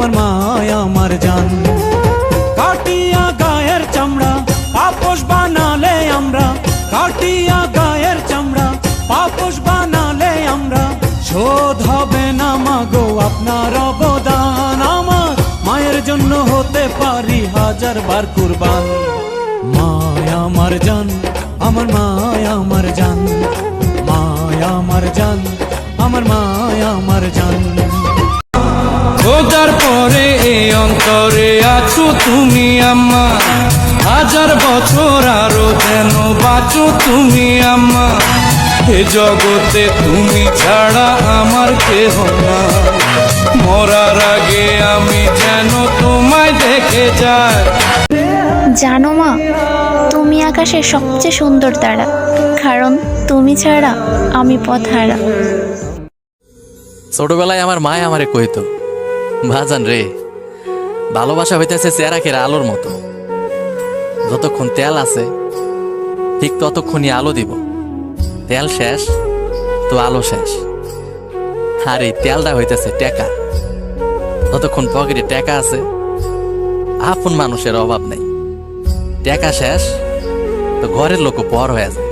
আমার মায় আমার জান। কাটিয়া গায়ের চামড়া পাপোশ বানালে আমরা, কাটিয়া গায়ের চামড়া পাপোশ বানালে আমরা, শোধ হবে না মাগো আপনার অবদান। আমার মায়ের জন্য হতে পারি হাজার বার কুরবান। মায় আমার জান, আমার মায় আমার জান, মায় আমার জান, আমার মায় আমার জান। খোদার পরে এই অন্তরে আছো তুমি আম্মা, হাজার বছর আরো যেন বাঁচো তুমি আম্মা। এ জগতে তুমি ছাড়া আমার কেহ না, মরার আগে আমি যেন তোমায় দেখে যাই। জানো মা, তুমি আকাশের সবচেয়ে সুন্দর তারা, কারণ তুমি ছাড়া আমি পথহারা। ছোটবেলায় আমার মায় আমারে কইতো, ভাজান রে, ভালোবাসা হইতেছে চেরাকের আলোর মতো, যতক্ষণ তেল আছে ঠিক ততক্ষণই আলো দিব, তেল শেষ তো আলো শেষ। আর এই তেলটা হইতেছে টেকা, যতক্ষণ পকেটে টেকা আছে আপন মানুষের অভাব নেই, টেকা শেষ তো ঘরের লোক পর হয়ে যায়।